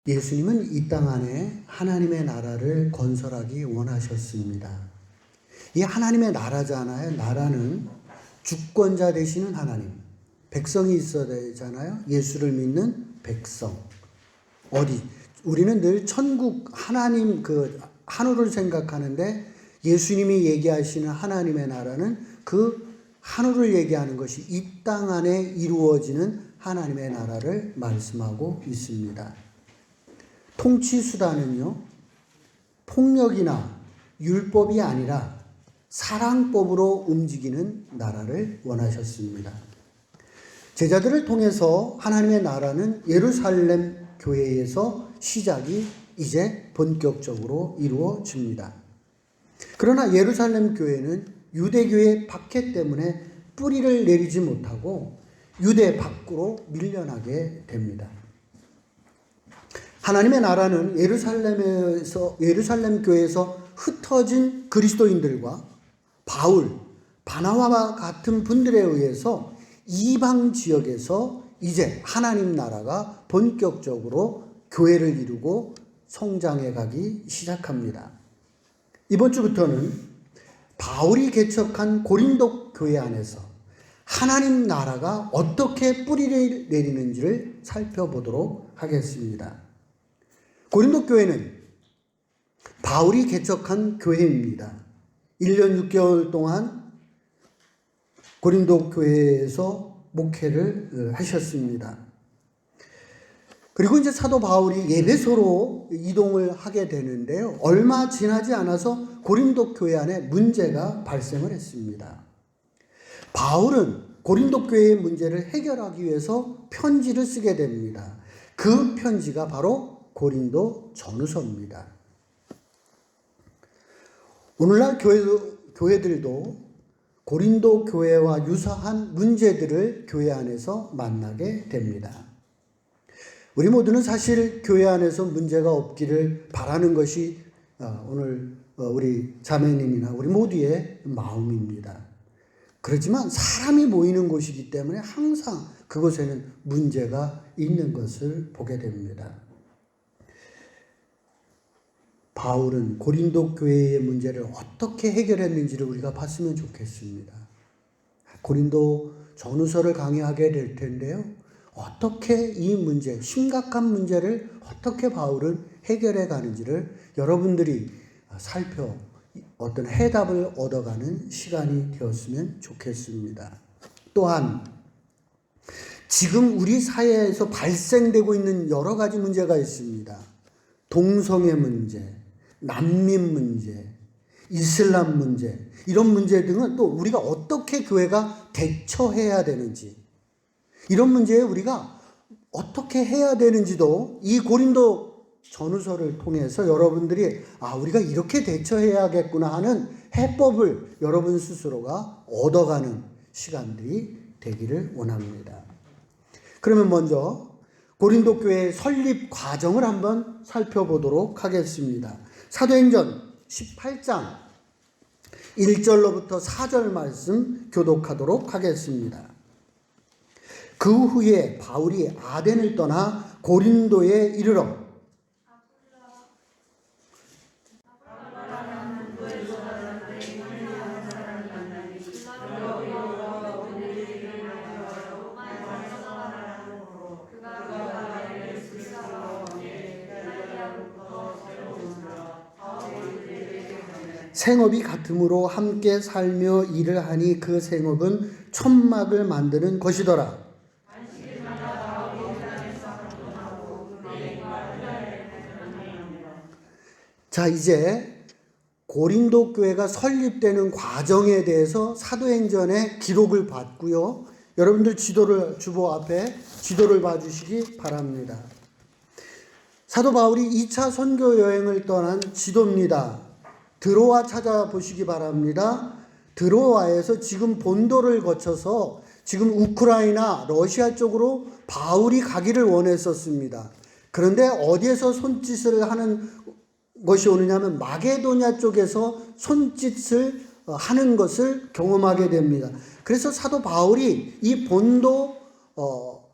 예수님은 이 땅 안에 하나님의 나라를 건설하기 원하셨습니다. 이 하나님의 나라잖아요. 나라는 주권자 되시는 하나님, 백성이 있어야 되잖아요. 예수를 믿는 백성. 우리는 늘 천국 하나님 그 하늘을 생각하는데 예수님이 얘기하시는 하나님의 나라는 그 하늘을 얘기하는 것이 이 땅 안에 이루어지는 하나님의 나라를 말씀하고 있습니다. 통치 수단은요, 폭력이나 율법이 아니라 사랑법으로 움직이는 나라를 원하셨습니다. 제자들을 통해서 하나님의 나라는 예루살렘 교회에서 시작이 이제 본격적으로 이루어집니다. 그러나 예루살렘 교회는 유대교의 박해 때문에 뿌리를 내리지 못하고 유대 밖으로 밀려나게 됩니다. 하나님의 나라는 예루살렘 교회에서 흩어진 그리스도인들과 바울, 바나바와 같은 분들에 의해서 이방 지역에서 이제 하나님 나라가 본격적으로 교회를 이루고 성장해 가기 시작합니다. 이번 주부터는 바울이 개척한 고린도 교회 안에서 하나님 나라가 어떻게 뿌리를 내리는지를 살펴보도록 하겠습니다. 고린도 교회는 바울이 개척한 교회입니다. 1년 6개월 동안 고린도 교회에서 목회를 하셨습니다. 그리고 이제 사도 바울이 에베소로 이동을 하게 되는데요. 얼마 지나지 않아서 고린도 교회 안에 문제가 발생을 했습니다. 바울은 고린도 교회의 문제를 해결하기 위해서 편지를 쓰게 됩니다. 그 편지가 바로 고린도 전후서입니다. 오늘날 교회들도 고린도 교회와 유사한 문제들을 교회 안에서 만나게 됩니다. 우리 모두는 사실 교회 안에서 문제가 없기를 바라는 것이 오늘 우리 자매님이나 우리 모두의 마음입니다. 그렇지만 사람이 모이는 곳이기 때문에 항상 그곳에는 문제가 있는 것을 보게 됩니다. 바울은 고린도 교회의 문제를 어떻게 해결했는지를 우리가 봤으면 좋겠습니다. 고린도 전후서를 강의하게 될 텐데요. 어떻게 이 문제, 심각한 문제를 어떻게 바울은 해결해 가는지를 여러분들이 어떤 해답을 얻어가는 시간이 되었으면 좋겠습니다. 또한 지금 우리 사회에서 발생되고 있는 여러 가지 문제가 있습니다. 동성애 문제, 난민 문제, 이슬람 문제, 이런 문제 등은 또 우리가 어떻게 교회가 대처해야 되는지, 이런 문제에 우리가 어떻게 해야 되는지도 이 고린도 전후서를 통해서 여러분들이 우리가 이렇게 대처해야겠구나 하는 해법을 여러분 스스로가 얻어가는 시간들이 되기를 원합니다. 그러면 먼저 고린도 교회의 설립 과정을 한번 살펴보도록 하겠습니다. 사도행전 18장 1절로부터 4절 말씀 교독하도록 하겠습니다. 그 후에 바울이 아덴을 떠나 고린도에 이르러 생업이 같으므로 함께 살며 일을 하니 그 생업은 천막을 만드는 것이더라. 자, 이제 고린도 교회가 설립되는 과정에 대해서 사도행전의 기록을 봤고요. 여러분들 주보 앞에 지도를 봐주시기 바랍니다. 사도 바울이 2차 선교 여행을 떠난 지도입니다. 드로아 찾아보시기 바랍니다. 드로아에서 지금 본도를 거쳐서 지금 우크라이나, 러시아 쪽으로 바울이 가기를 원했었습니다. 그런데 어디에서 손짓을 하는 것이 오느냐면 마게도냐 쪽에서 손짓을 하는 것을 경험하게 됩니다. 그래서 사도 바울이 이 본도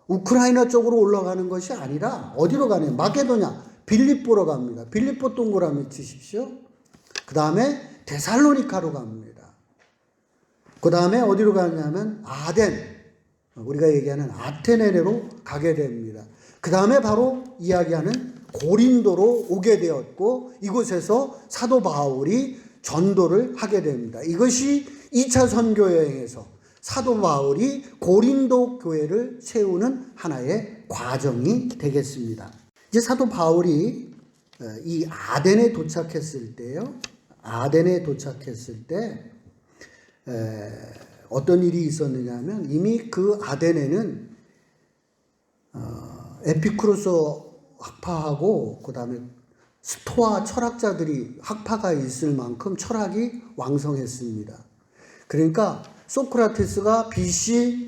우크라이나 쪽으로 올라가는 것이 아니라 어디로 가냐? 마게도냐, 빌립보로 갑니다. 빌립보 동그라미 치십시오. 그 다음에 데살로니카로 갑니다. 그 다음에 어디로 가냐면 아덴, 우리가 얘기하는 아테네로 가게 됩니다. 그 다음에 바로 이야기하는 고린도로 오게 되었고, 이곳에서 사도 바울이 전도를 하게 됩니다. 이것이 2차 선교 여행에서 사도 바울이 고린도 교회를 세우는 하나의 과정이 되겠습니다. 이제 사도 바울이 이 아덴에 도착했을 때요. 아덴에 도착했을 때 어떤 일이 있었느냐 하면, 이미 그 아덴에는 에피쿠로스 학파하고 그 다음에 스토아 철학자들이 학파가 있을 만큼 철학이 왕성했습니다. 그러니까 소크라테스가 BC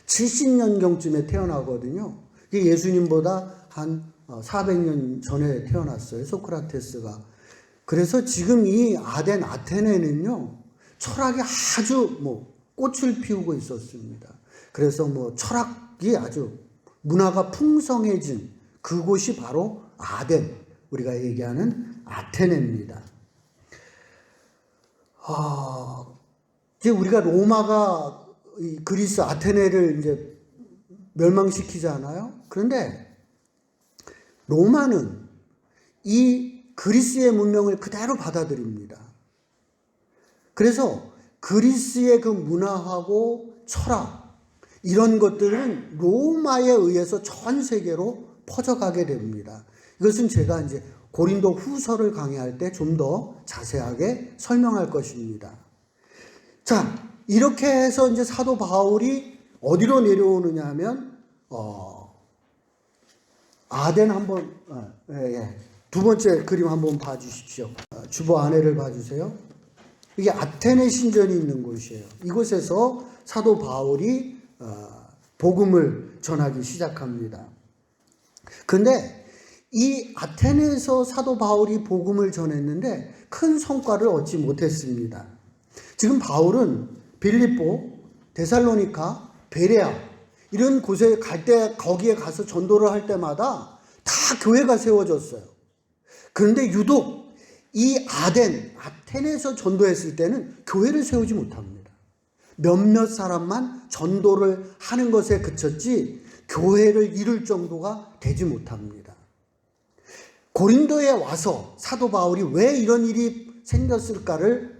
470년경쯤에 태어나거든요. 이게 예수님보다 한 400년 전에 태어났어요, 소크라테스가. 그래서 지금 이 아덴 아테네는요, 철학이 아주 꽃을 피우고 있었습니다. 그래서 철학이 아주 문화가 풍성해진 그곳이 바로 아덴, 우리가 얘기하는 아테네입니다. 이제 우리가 로마가 그리스 아테네를 이제 멸망시키잖아요. 그런데 로마는 이 그리스의 문명을 그대로 받아들입니다. 그래서 그리스의 그 문화하고 철학, 이런 것들은 로마에 의해서 전 세계로 퍼져가게 됩니다. 이것은 제가 이제 고린도 후서를 강의할 때 좀 더 자세하게 설명할 것입니다. 자, 이렇게 해서 이제 사도 바울이 어디로 내려오느냐 하면, 아덴 한번, 두 번째 그림 한번 봐주십시오. 주보 안에를 봐주세요. 이게 아테네 신전이 있는 곳이에요. 이곳에서 사도 바울이 복음을 전하기 시작합니다. 그런데 이 아테네에서 사도 바울이 복음을 전했는데 큰 성과를 얻지 못했습니다. 지금 바울은 빌립보, 데살로니카, 베레아 이런 곳에 갈 때, 거기에 가서 전도를 할 때마다 다 교회가 세워졌어요. 그런데 유독 이 아테네에서 전도했을 때는 교회를 세우지 못합니다. 몇몇 사람만 전도를 하는 것에 그쳤지 교회를 이룰 정도가 되지 못합니다. 고린도에 와서 사도 바울이 왜 이런 일이 생겼을까를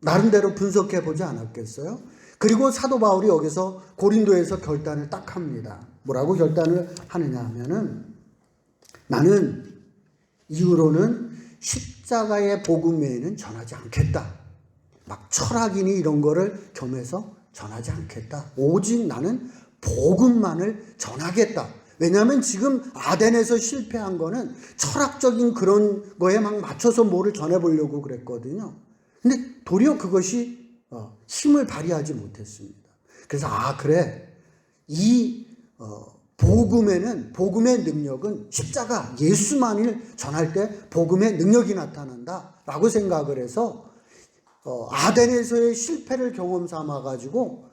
나름대로 분석해 보지 않았겠어요? 그리고 사도 바울이 여기서 고린도에서 결단을 딱 합니다. 뭐라고 결단을 하느냐 하면은, 나는 이후로는 십자가의 복음 외에는 전하지 않겠다. 막 철학이니 이런 거를 겸해서 전하지 않겠다. 오직 나는 복음만을 전하겠다. 왜냐하면 지금 아덴에서 실패한 거는 철학적인 그런 거에 막 맞춰서 뭐를 전해보려고 그랬거든요. 근데 도리어 그것이 힘을 발휘하지 못했습니다. 그래서 그래, 이 복음에는, 복음의 능력은 십자가 예수만을 전할 때 복음의 능력이 나타난다 라고 생각을 해서 아덴에서의 실패를 경험 삼아 가지고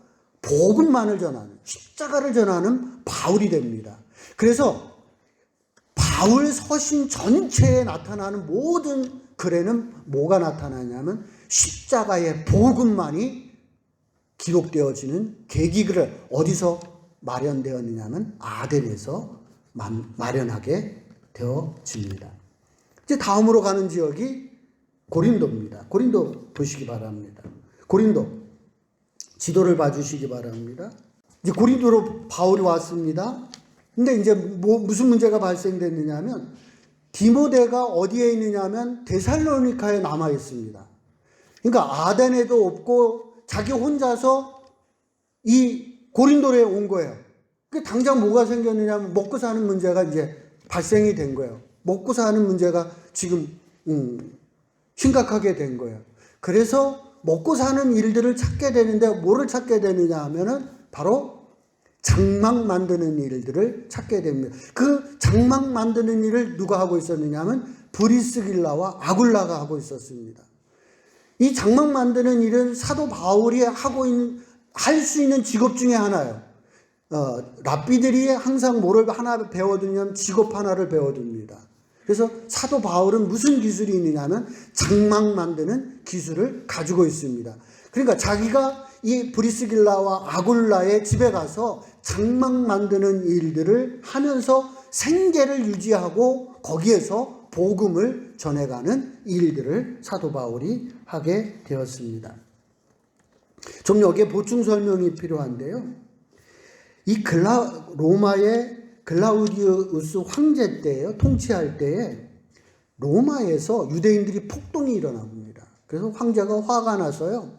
복음만을 전하는, 십자가를 전하는 바울이 됩니다. 그래서 바울 서신 전체에 나타나는 모든 글에는 뭐가 나타나냐면 십자가의 복음만이 기록되어지는 계기를 어디서 마련되었느냐면 아덴에서 마련하게 되어집니다. 이제 다음으로 가는 지역이 고린도입니다. 고린도 보시기 바랍니다. 고린도 지도를 봐주시기 바랍니다. 이제 고린도로 바울이 왔습니다. 근데 이제 무슨 문제가 발생됐느냐 하면, 디모데가 어디에 있느냐 하면 데살로니카에 남아 있습니다. 그러니까 아덴에도 없고 자기 혼자서 이 고린도에 온 거예요. 당장 뭐가 생겼느냐 하면 먹고 사는 문제가 이제 발생이 된 거예요. 먹고 사는 문제가 지금 심각하게 된 거예요. 그래서 먹고 사는 일들을 찾게 되는데 뭐를 찾게 되느냐 하면은 바로 장막 만드는 일들을 찾게 됩니다. 그 장막 만드는 일을 누가 하고 있었느냐 하면 브리스길라와 아굴라가 하고 있었습니다. 이 장막 만드는 일은 사도 바울이 하고 있는 할 수 있는 직업 중에 하나예요. 랍비들이 항상 뭐를 하나 배워두냐면 직업 하나를 배워둡니다. 그래서 사도 바울은 무슨 기술이 있느냐면 장막 만드는 기술을 가지고 있습니다. 그러니까 자기가 이 브리스길라와 아굴라의 집에 가서 장막 만드는 일들을 하면서 생계를 유지하고 거기에서 복음을 전해가는 일들을 사도 바울이 하게 되었습니다. 좀 여기에 보충 설명이 필요한데요. 이 로마의 글라우디우스 황제 때예요. 통치할 때에 로마에서 유대인들이 폭동이 일어납니다. 그래서 황제가 화가 나서요.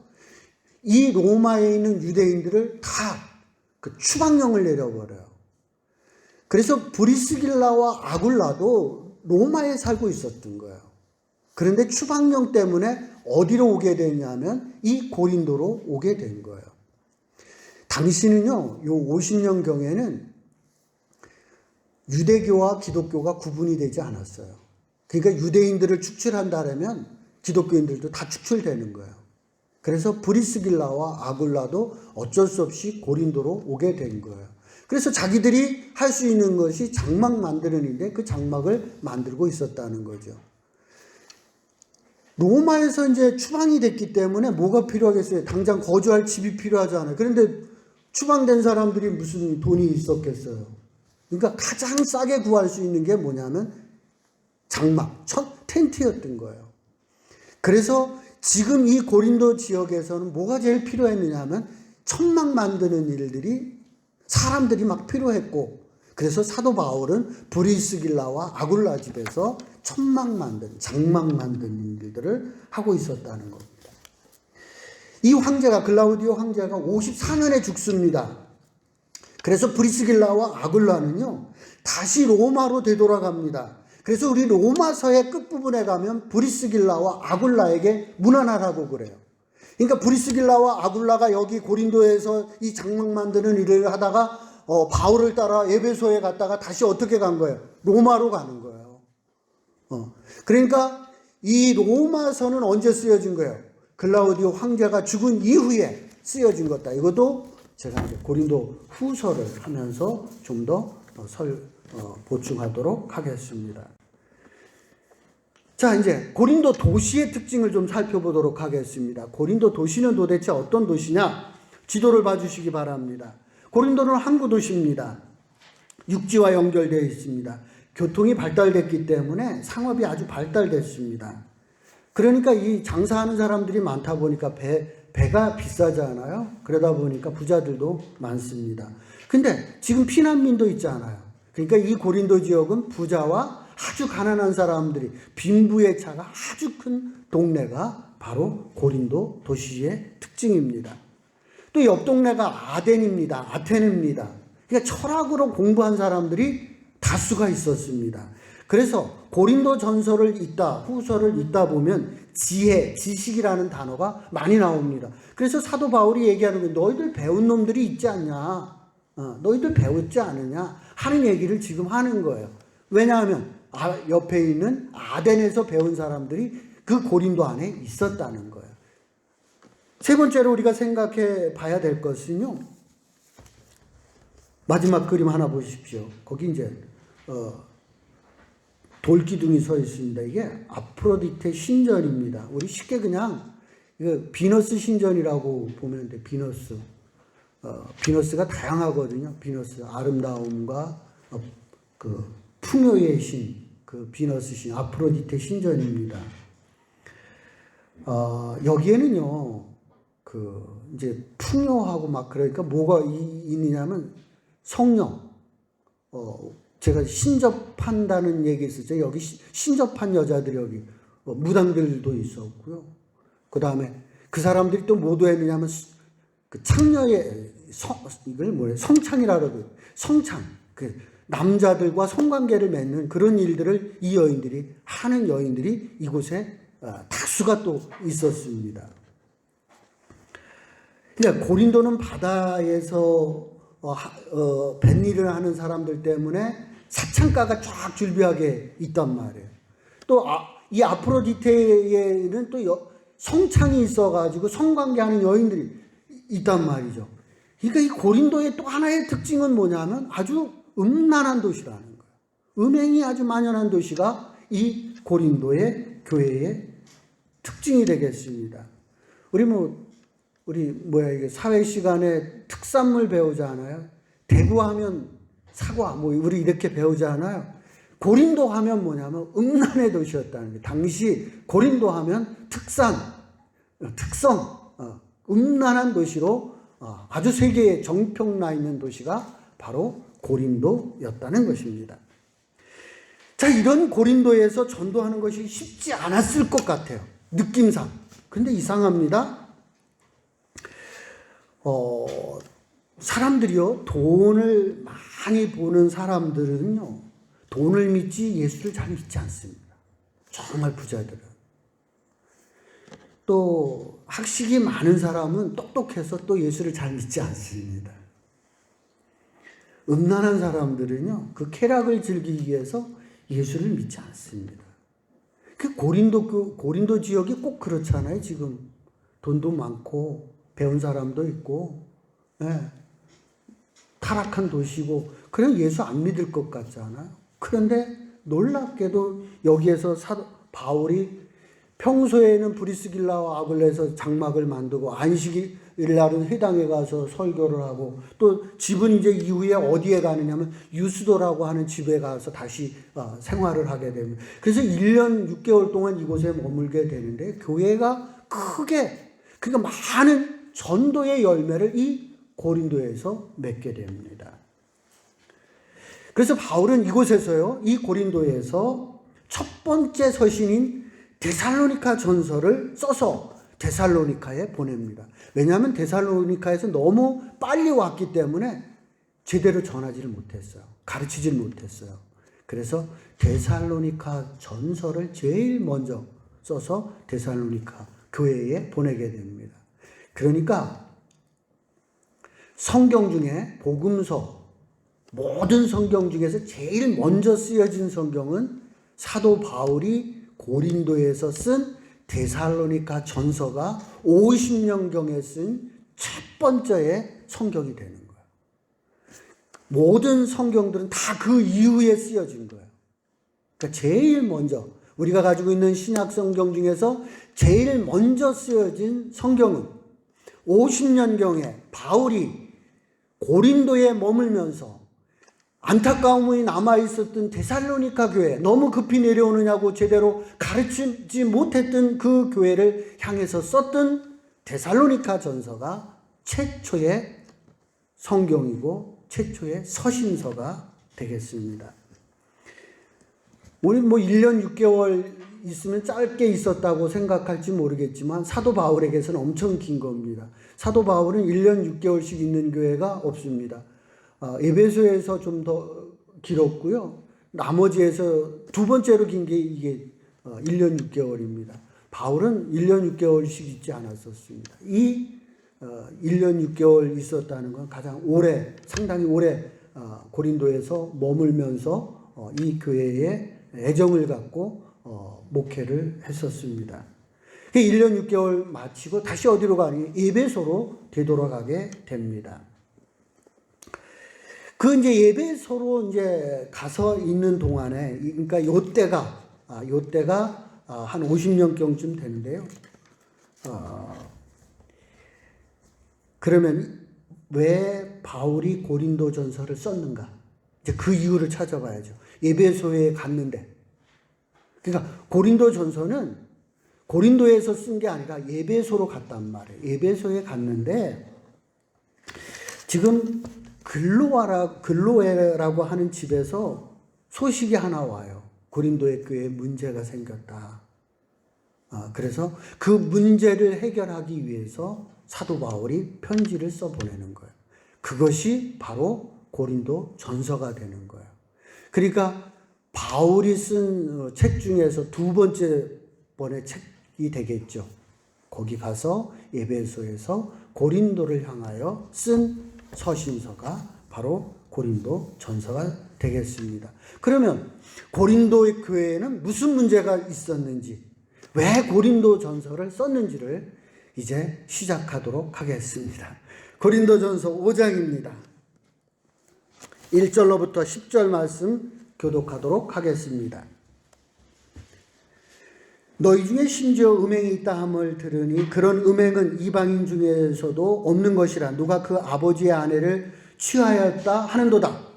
이 로마에 있는 유대인들을 다 그 추방령을 내려버려요. 그래서 브리스길라와 아굴라도 로마에 살고 있었던 거예요. 그런데 추방령 때문에 어디로 오게 되냐면 이 고린도로 오게 된 거예요. 당시는요, 요 50년경에는 유대교와 기독교가 구분이 되지 않았어요. 그러니까 유대인들을 축출한다면 기독교인들도 다 축출되는 거예요. 그래서 브리스길라와 아굴라도 어쩔 수 없이 고린도로 오게 된 거예요. 그래서 자기들이 할 수 있는 것이 장막 만드는 일인데 그 장막을 만들고 있었다는 거죠. 로마에서 이제 추방이 됐기 때문에 뭐가 필요하겠어요? 당장 거주할 집이 필요하잖아요. 그런데 추방된 사람들이 무슨 돈이 있었겠어요? 그러니까 가장 싸게 구할 수 있는 게 뭐냐면 장막, 텐트였던 거예요. 그래서 지금 이 고린도 지역에서는 뭐가 제일 필요했느냐 하면 천막 만드는 일들이 사람들이 막 필요했고, 그래서 사도 바울은 브리스길라와 아굴라 집에서 장막 만드는 일들을 하고 있었다는 겁니다. 이 황제가, 글라우디오 황제가 54년에 죽습니다. 그래서 브리스길라와 아굴라는요, 다시 로마로 되돌아갑니다. 그래서 우리 로마서의 끝부분에 가면 브리스길라와 아굴라에게 문안하라고 그래요. 그러니까 브리스길라와 아굴라가 여기 고린도에서 이 장막 만드는 일을 하다가 바울을 따라 에베소에 갔다가 다시 어떻게 간 거예요? 로마로 가는 거예요. 그러니까 이 로마서는 언제 쓰여진 거예요? 글라우디오 황제가 죽은 이후에 쓰여진 것다. 이것도 제가 이제 고린도 후서를 하면서 좀 더 보충하도록 하겠습니다. 자, 이제 고린도 도시의 특징을 좀 살펴보도록 하겠습니다. 고린도 도시는 도대체 어떤 도시냐? 지도를 봐주시기 바랍니다. 고린도는 항구 도시입니다. 육지와 연결되어 있습니다. 교통이 발달됐기 때문에 상업이 아주 발달됐습니다. 그러니까 이 장사하는 사람들이 많다 보니까 배가 비싸잖아요. 그러다 보니까 부자들도 많습니다. 근데 지금 피난민도 있잖아요. 그러니까 이 고린도 지역은 부자와 아주 가난한 사람들이 빈부의 차가 아주 큰 동네가 바로 고린도 도시의 특징입니다. 또 옆 동네가 아테네입니다. 그러니까 철학으로 공부한 사람들이 다수가 있었습니다. 그래서 고린도 전서를 읽다, 후서를 읽다 보면 지식이라는 단어가 많이 나옵니다. 그래서 사도 바울이 얘기하는 게 너희들 배운 놈들이 있지 않냐? 너희들 배웠지 않느냐? 하는 얘기를 지금 하는 거예요. 왜냐하면 옆에 있는 아덴에서 배운 사람들이 그 고린도 안에 있었다는 거예요. 세 번째로 우리가 생각해 봐야 될 것은요. 마지막 그림 하나 보십시오. 거기 이제 돌기둥이 서 있습니다. 이게 아프로디테 신전입니다. 우리 쉽게 그냥 이거 비너스 신전이라고 보면 돼. 비너스. 비너스가 다양하거든요. 비너스 아름다움과 그 풍요의 신, 그 비너스 신, 아프로디테 신전입니다. 여기에는요, 이제 풍요하고 막 그러니까 뭐가 있느냐면 성령, 제가 신접한다는 얘기 있었죠. 여기 신접한 여자들이 여기 무당들도 있었고요. 그 다음에 그 사람들이 또 뭐 했느냐면 그 창녀의 이걸 뭐래 성창이라 그러고 성창 그 남자들과 성관계를 맺는 그런 일들을 이 여인들이 하는 여인들이 이곳에 다수가 또 있었습니다. 그러니까 고린도는 바다에서 뱃일을 하는 사람들 때문에 사창가가 쫙 줄비하게 있단 말이에요. 또 이 아프로디테에는 또 성창이 있어가지고 성관계하는 여인들이 있단 말이죠. 그러니까 이 고린도의 또 하나의 특징은 뭐냐면 아주 음란한 도시라는 거예요. 음행이 아주 만연한 도시가 이 고린도의 교회의 특징이 되겠습니다. 이게 사회 시간에 특산물 배우잖아요. 대구하면 사과, 우리 이렇게 배우잖아요. 고린도 하면 뭐냐면 음란의 도시였다는 게, 당시 고린도 하면 특성, 음란한 도시로 아주 세계에 정평나 있는 도시가 바로 고린도였다는 것입니다. 자, 이런 고린도에서 전도하는 것이 쉽지 않았을 것 같아요. 느낌상. 근데 이상합니다. 사람들이요, 돈을 많이 버는 사람들은요, 돈을 믿지 예수를 잘 믿지 않습니다. 정말 부자들은. 또 학식이 많은 사람은 똑똑해서 또 예수를 잘 믿지 않습니다. 음란한 사람들은요, 그 쾌락을 즐기기 위해서 예수를 믿지 않습니다. 그 고린도 지역이 꼭 그렇잖아요. 지금 돈도 많고 배운 사람도 있고, 타락한 도시고, 그냥 예수 안 믿을 것 같잖아요. 그런데 놀랍게도 여기에서 바울이 평소에는 브리스길라와 아굴레에서 장막을 만들고 안식일날은 회당에 가서 설교를 하고, 또 집은 이제 이후에 어디에 가느냐면 유스도라고 하는 집에 가서 다시 생활을 하게 됩니다. 그래서 1년 6개월 동안 이곳에 머물게 되는데, 교회가 그러니까 많은 전도의 열매를 이 고린도에서 맺게 됩니다. 그래서 바울은 이곳에서요, 이 고린도에서 첫 번째 서신인 데살로니가 전서를 써서 데살로니카에 보냅니다. 왜냐하면 데살로니카에서 너무 빨리 왔기 때문에 제대로 전하지를 못했어요. 가르치질 못했어요. 그래서 데살로니가 전서를 제일 먼저 써서 데살로니가 교회에 보내게 됩니다. 그러니까 성경 중에 복음서, 모든 성경 중에서 제일 먼저 쓰여진 성경은 사도 바울이 고린도에서 쓴 데살로니가 전서가 50년경에 쓴 첫 번째의 성경이 되는 거예요. 모든 성경들은 다 그 이후에 쓰여진 거예요. 그러니까 제일 먼저 우리가 가지고 있는 신약 성경 중에서 제일 먼저 쓰여진 성경은 50년경에 바울이 고린도에 머물면서 안타까움이 남아있었던 데살로니가 교회, 너무 급히 내려오느냐고 제대로 가르치지 못했던 그 교회를 향해서 썼던 데살로니가 전서가 최초의 성경이고 최초의 서신서가 되겠습니다. 우리 1년 6개월 있으면 짧게 있었다고 생각할지 모르겠지만 사도 바울에게서는 엄청 긴 겁니다. 사도 바울은 1년 6개월씩 있는 교회가 없습니다. 에베소에서 좀 더 길었고요. 나머지에서 두 번째로 긴 게 이게 1년 6개월입니다. 바울은 1년 6개월씩 있지 않았었습니다. 이 1년 6개월 있었다는 건 상당히 오래 고린도에서 머물면서 이 교회에 애정을 갖고 목회를 했었습니다. 1년 6개월 마치고 다시 어디로 가니? 에베소로 되돌아가게 됩니다. 이제 에베소로 이제 가서 있는 동안에, 그러니까 요때가 한 50년경쯤 되는데요. 그러면 왜 바울이 고린도 전서를 썼는가? 이제 그 이유를 찾아봐야죠. 에베소에 갔는데. 그러니까 고린도 전서는 고린도에서 쓴 게 아니라 에베소로 갔단 말이에요. 에베소에 갔는데 지금 글로에라고 하는 집에서 소식이 하나 와요. 고린도의 교회에 문제가 생겼다. 그래서 그 문제를 해결하기 위해서 사도 바울이 편지를 써보내는 거예요. 그것이 바로 고린도 전서가 되는 거예요. 그러니까 바울이 쓴 책 중에서 두 번째 번의 책이 되겠죠. 거기 가서 에베소에서 고린도를 향하여 쓴 서신서가 바로 고린도 전서가 되겠습니다. 그러면 고린도의 교회에는 무슨 문제가 있었는지, 왜 고린도 전서를 썼는지를 이제 시작하도록 하겠습니다. 고린도전서 5장입니다. 1절로부터 10절 말씀 교독하도록 하겠습니다. 너희 중에 심지어 음행이 있다 함을 들으니 그런 음행은 이방인 중에서도 없는 것이라. 누가 그 아버지의 아내를 취하였다 하는도다.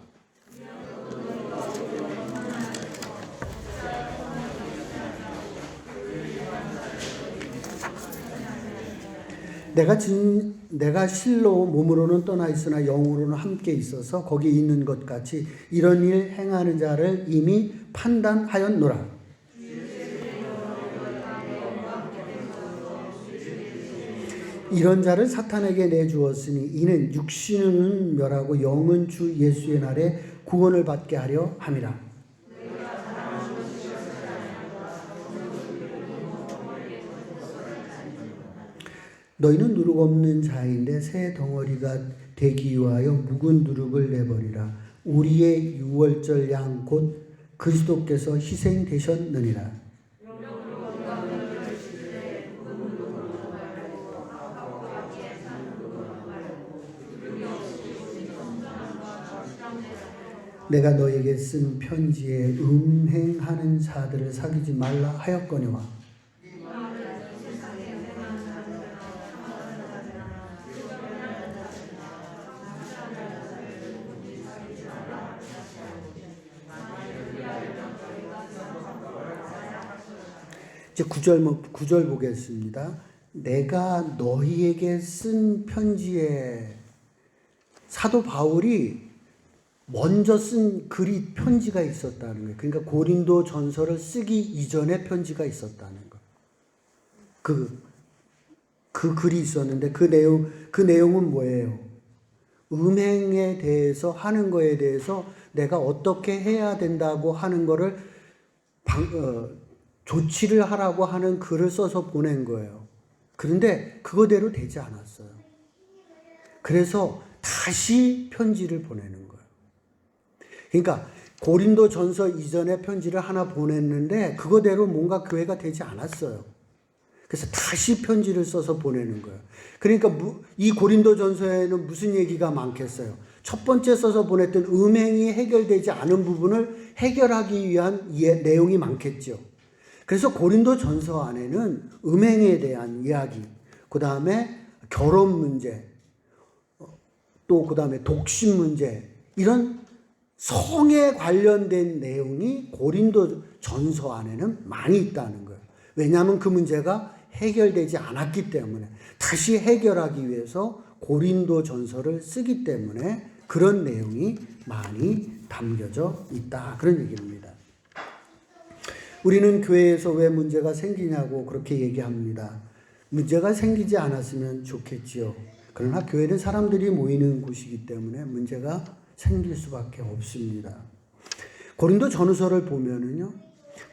내가 실로 몸으로는 떠나 있으나 영으로는 함께 있어서 거기 있는 것 같이 이런 일 행하는 자를 이미 판단하였노라. 이런 자를 사탄에게 내주었으니 이는 육신은 멸하고 영은 주 예수의 날에 구원을 받게 하려 함이라. 너희는 누룩 없는 자인데 새 덩어리가 되기 위하여 묵은 누룩을 내버리라. 우리의 유월절 양 곧 그리스도께서 희생되셨느니라. 내가 너에게 쓴 편지에 음행하는 자들을 사귀지 말라 하였거니와 이제 9절 보겠습니다. 내가 너희에게 쓴 편지에 사도 바울이 먼저 쓴 글이 편지가 있었다는 거예요. 그러니까 고린도 전서를 쓰기 이전에 편지가 있었다는 거예요. 그 글이 있었는데 그 내용은 뭐예요? 음행에 대해서 하는 거에 대해서 내가 어떻게 해야 된다고 하는 거를 조치를 하라고 하는 글을 써서 보낸 거예요. 그런데 그거대로 되지 않았어요. 그래서 다시 편지를 보내는 거예요. 그러니까 고린도 전서 이전에 편지를 하나 보냈는데 그거대로 뭔가 교회가 되지 않았어요. 그래서 다시 편지를 써서 보내는 거예요. 그러니까 이 고린도 전서에는 무슨 얘기가 많겠어요? 첫 번째 써서 보냈던 음행이 해결되지 않은 부분을 해결하기 위한 내용이 많겠죠. 그래서 고린도 전서 안에는 음행에 대한 이야기, 그 다음에 결혼 문제, 또 그 다음에 독신 문제, 이런 성에 관련된 내용이 고린도 전서 안에는 많이 있다는 거예요. 왜냐하면 그 문제가 해결되지 않았기 때문에 다시 해결하기 위해서 고린도 전서를 쓰기 때문에 그런 내용이 많이 담겨져 있다. 그런 얘기입니다. 우리는 교회에서 왜 문제가 생기냐고 그렇게 얘기합니다. 문제가 생기지 않았으면 좋겠지요. 그러나 교회는 사람들이 모이는 곳이기 때문에 문제가 생길 수밖에 없습니다. 고린도 전후서를 보면은요,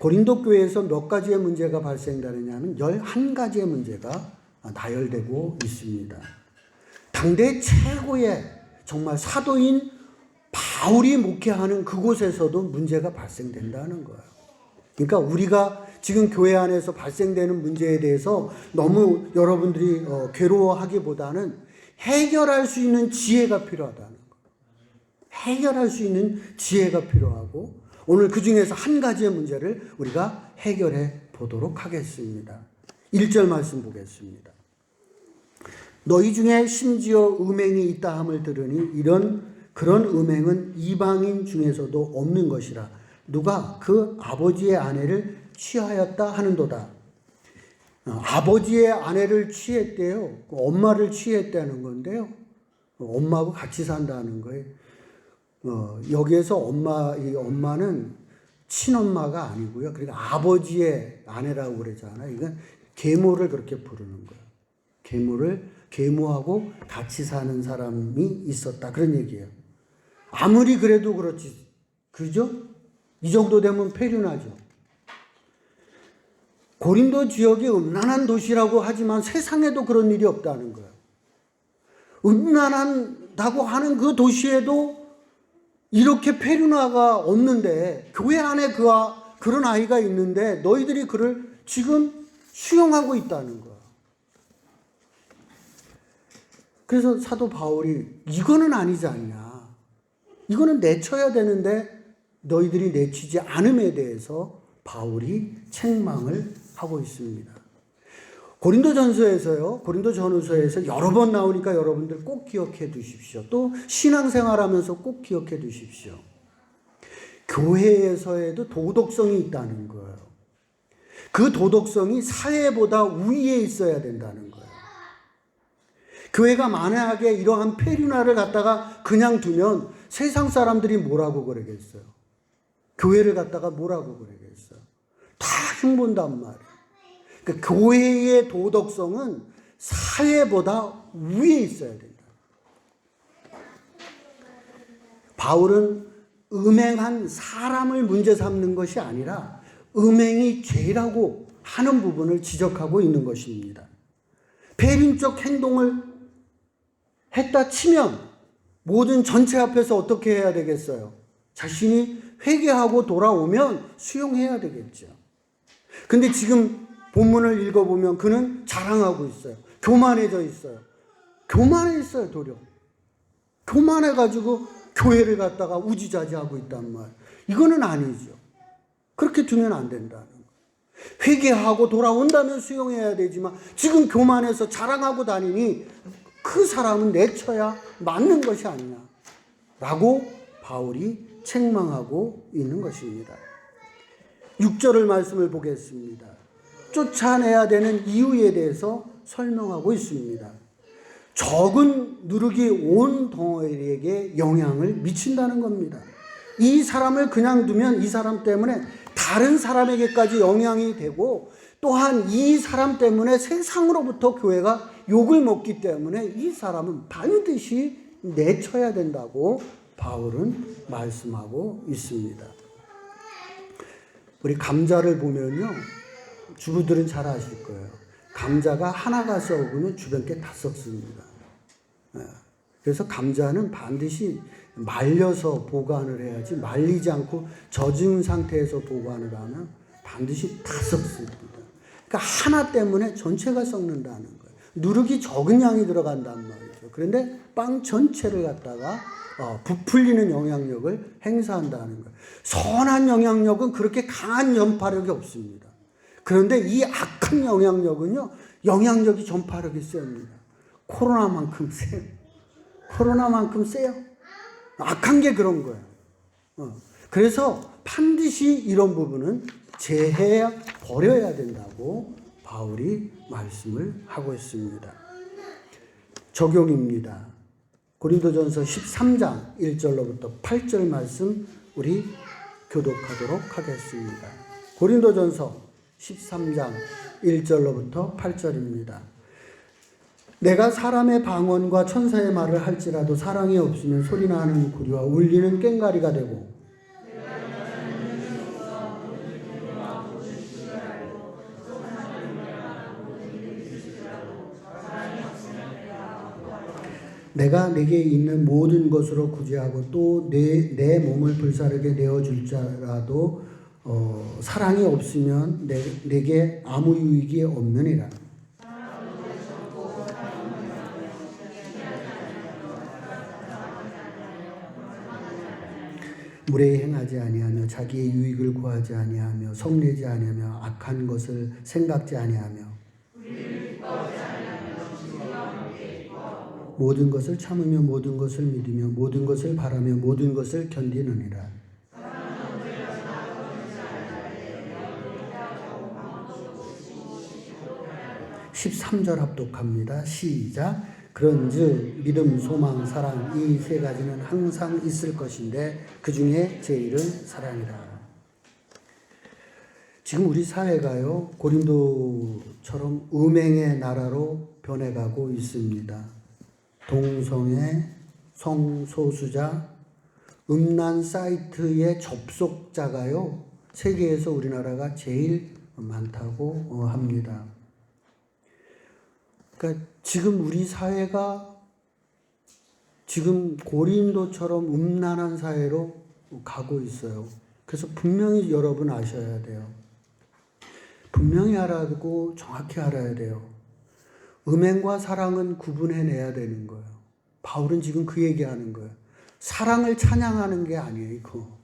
고린도 교회에서 몇 가지의 문제가 발생되느냐 하면 11가지의 문제가 나열되고 있습니다. 당대 최고의 정말 사도인 바울이 목회하는 그곳에서도 문제가 발생된다는 거예요. 그러니까 우리가 지금 교회 안에서 발생되는 문제에 대해서 너무 여러분들이 괴로워하기보다는 해결할 수 있는 지혜가 필요하다는 거예요. 해결할 수 있는 지혜가 필요하고 오늘 그 중에서 한 가지의 문제를 우리가 해결해 보도록 하겠습니다. 1절 말씀 보겠습니다. 너희 중에 심지어 음행이 있다 함을 들으니 그런 음행은 이방인 중에서도 없는 것이라. 누가 그 아버지의 아내를 취하였다 하는도다. 아버지의 아내를 취했대요. 엄마를 취했다는 건데요. 엄마하고 같이 산다는 거예요. 여기에서 이 엄마는 친엄마가 아니고요. 그러니까 아버지의 아내라고 그러잖아요. 이건 계모를 그렇게 부르는 거예요. 계모하고 같이 사는 사람이 있었다. 그런 얘기예요. 아무리 그래도 그렇지. 그죠? 이 정도 되면 폐륜하죠. 고린도 지역이 음란한 도시라고 하지만 세상에도 그런 일이 없다는 거예요. 음란하다고 하는 그 도시에도 이렇게 폐륜화가 없는데 교회 안에 그런 아이가 있는데 너희들이 그를 지금 수용하고 있다는 거야. 그래서 사도 바울이 이거는 아니지 않냐. 이거는 내쳐야 되는데 너희들이 내치지 않음에 대해서 바울이 책망을 하고 있습니다. 고린도전후서에서 여러 번 나오니까 여러분들 꼭 기억해 두십시오. 또 신앙생활하면서 꼭 기억해 두십시오. 교회에서에도 도덕성이 있다는 거예요. 그 도덕성이 사회보다 위에 있어야 된다는 거예요. 교회가 만약에 이러한 페류나를 갖다가 그냥 두면 세상 사람들이 뭐라고 그러겠어요? 교회를 갖다가 뭐라고 그러겠어요? 다 흉본단 말이에요. 그러니까 교회의 도덕성은 사회보다 위에 있어야 된다. 바울은 음행한 사람을 문제 삼는 것이 아니라 음행이 죄라고 하는 부분을 지적하고 있는 것입니다. 배림적 행동을 했다 치면 모든 전체 앞에서 어떻게 해야 되겠어요? 자신이 회개하고 돌아오면 수용해야 되겠죠. 근데 지금 본문을 읽어보면 그는 자랑하고 있어요. 교만해져 있어요. 교만해 있어요, 도리어. 교만해가지고 교회를 갖다가 우지자지하고 있단 말. 이거는 아니죠. 그렇게 두면 안 된다는 거예요. 회개하고 돌아온다면 수용해야 되지만 지금 교만해서 자랑하고 다니니 그 사람은 내쳐야 맞는 것이 아니냐 라고 바울이 책망하고 있는 것입니다. 6절을 말씀을 보겠습니다. 쫓아내야 되는 이유에 대해서 설명하고 있습니다. 적은 누룩이 온 덩어리에게 영향을 미친다는 겁니다. 이 사람을 그냥 두면 이 사람 때문에 다른 사람에게까지 영향이 되고 또한 이 사람 때문에 세상으로부터 교회가 욕을 먹기 때문에 이 사람은 반드시 내쳐야 된다고 바울은 말씀하고 있습니다. 우리 감자를 보면요. 주부들은 잘 아실 거예요. 감자가 하나가 썩으면 주변 게 다 썩습니다. 그래서 감자는 반드시 말려서 보관을 해야지 말리지 않고 젖은 상태에서 보관을 하면 반드시 다 썩습니다. 그러니까 하나 때문에 전체가 썩는다는 거예요. 누룩이 적은 양이 들어간단 말이죠. 그런데 빵 전체를 갖다가 부풀리는 영향력을 행사한다는 거예요. 선한 영향력은 그렇게 강한 전파력이 없습니다. 그런데 이 악한 영향력은요, 영향력이 전파력이 셉니다. 코로나만큼 세요. 코로나만큼 세요. 악한 게 그런 거예요. 그래서 반드시 이런 부분은 제해 버려야 된다고 바울이 말씀을 하고 있습니다. 적용입니다. 고린도전서 13장 1절로부터 8절 말씀 우리 교독하도록 하겠습니다. 고린도전서 13장 1절로부터 8절입니다. 내가 사람의 방언과 천사의 말을 할지라도 사랑이 없으면 소리나는 구리와 울리는 꽹과리가 되고 내가 내게 있는 모든 것으로 구제하고 또 내 몸을 불사르게 내어줄지라도 사랑이 없으면 내게 아무 유익이 없느니라. 무례히 행하지 아니하며 자기의 유익을 구하지 아니하며 성내지 아니하며 악한 것을 생각지 아니하며 모든 것을 참으며 모든 것을 믿으며 모든 것을 바라며 모든 것을 견디느니라. 13절 합독합니다. 시작. 그런즉 믿음, 소망, 사랑 이 세 가지는 항상 있을 것인데 그 중에 제일은 사랑이라. 지금 우리 사회가요 고린도처럼 음행의 나라로 변해가고 있습니다. 동성애, 성소수자, 음란 사이트의 접속자가요 세계에서 우리나라가 제일 많다고 합니다. 그러니까 지금 우리 사회가 지금 고린도처럼 음란한 사회로 가고 있어요. 그래서 분명히 여러분 아셔야 돼요. 분명히 알아야 되고 정확히 알아야 돼요. 음행과 사랑은 구분해내야 되는 거예요. 바울은 지금 그 얘기하는 거예요. 사랑을 찬양하는 게 아니에요, 이거.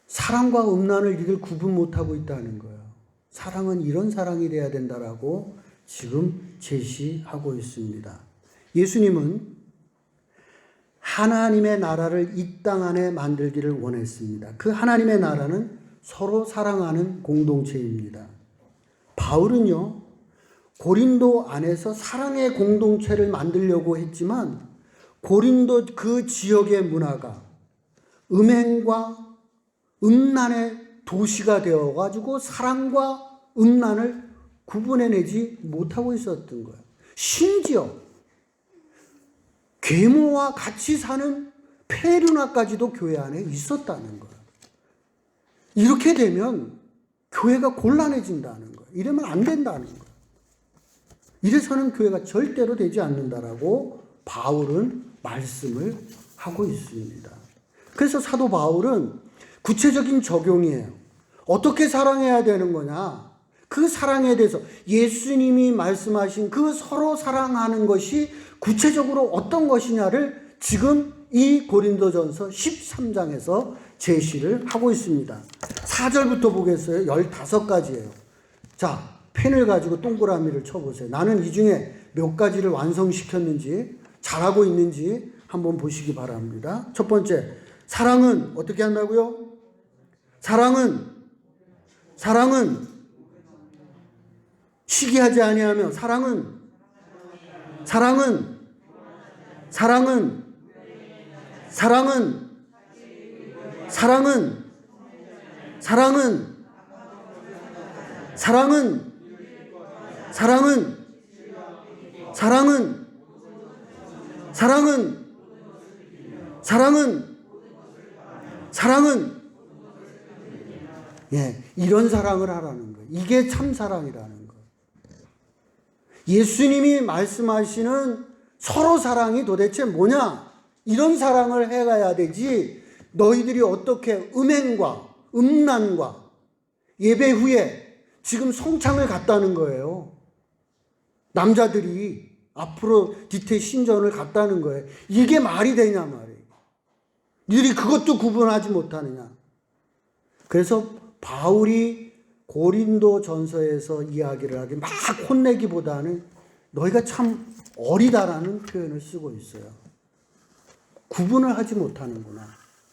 사랑과 음란을 니들 구분 못하고 있다는 거예요. 사랑은 이런 사랑이 돼야 된다라고 지금 제시하고 있습니다. 예수님은 하나님의 나라를 이 땅 안에 만들기를 원했습니다. 그 하나님의 나라는 서로 사랑하는 공동체입니다. 바울은요, 고린도 안에서 사랑의 공동체를 만들려고 했지만 고린도 그 지역의 문화가 음행과 음란의 도시가 되어가지고 사랑과 음란을 구분해내지 못하고 있었던 거예요. 심지어 계모와 같이 사는 폐륜화까지도 교회 안에 있었다는 거예요. 이렇게 되면 교회가 곤란해진다는 거예요. 이러면 안 된다는 거예요. 이래서는 교회가 절대로 되지 않는다라고 바울은 말씀을 하고 있습니다. 그래서 사도 바울은 구체적인 적용이에요. 어떻게 사랑해야 되는 거냐? 그 사랑에 대해서 예수님이 말씀하신 그 서로 사랑하는 것이 구체적으로 어떤 것이냐를 지금 이 고린도전서 13장에서 제시를 하고 있습니다. 4절부터 보겠어요. 15가지예요. 자, 펜을 가지고 동그라미를 쳐보세요. 나는 이 중에 몇 가지를 완성시켰는지 잘하고 있는지 한번 보시기 바랍니다. 첫 번째, 사랑은 어떻게 한다고요? 사랑은 시기하지 아니하며 사랑은 이런 사랑을 하라는 거예요. 이게 참 사랑이라는 거예요. 예수님이 말씀하시는 서로 사랑이 도대체 뭐냐? 이런 사랑을 해가야 되지. 너희들이 어떻게 음행과 음란과 예배 후에 지금 성창을 갔다는 거예요. 남자들이 앞으로 뒤태 신전을 갔다는 거예요. 이게 말이 되냐 말이에요. 너희들이 그것도 구분하지 못하느냐. 그래서 바울이 고린도 전서에서 이야기를 하기 막 혼내기보다는 너희가 참 어리다라는 표현을 쓰고 있어요. 구분을 하지 못하는구나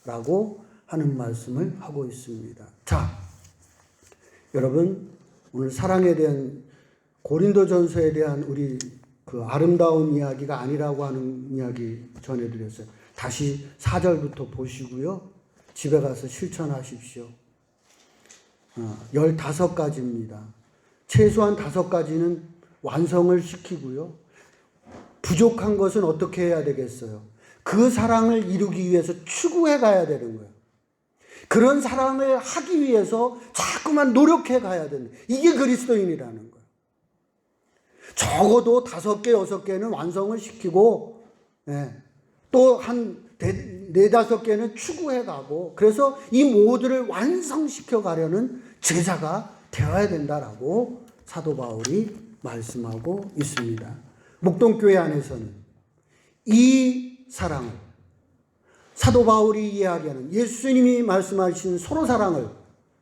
라고 하는 말씀을 하고 있습니다. 자, 여러분 오늘 사랑에 대한 고린도 전서에 대한 우리 그 아름다운 이야기가 아니라고 하는 이야기 전해드렸어요. 다시 4절부터 보시고요. 집에 가서 실천하십시오. 15가지입니다. 최소한 5가지는 완성을 시키고요. 부족한 것은 어떻게 해야 되겠어요? 그 사랑을 이루기 위해서 추구해 가야 되는 거예요. 그런 사랑을 하기 위해서 자꾸만 노력해 가야 되는 거예요. 이게 그리스도인이라는 거예요. 적어도 5개, 6개는 완성을 시키고 또 한 4, 5개는 추구해 가고 그래서 이 모두를 완성시켜 가려는 제자가 되어야 된다라고 사도 바울이 말씀하고 있습니다. 목동교회 안에서는 이 사랑을 사도 바울이 이야기하는 예수님이 말씀하신 서로 사랑을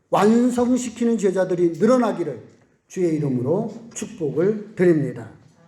완성시키는 제자들이 늘어나기를 주의 이름으로 축복을 드립니다.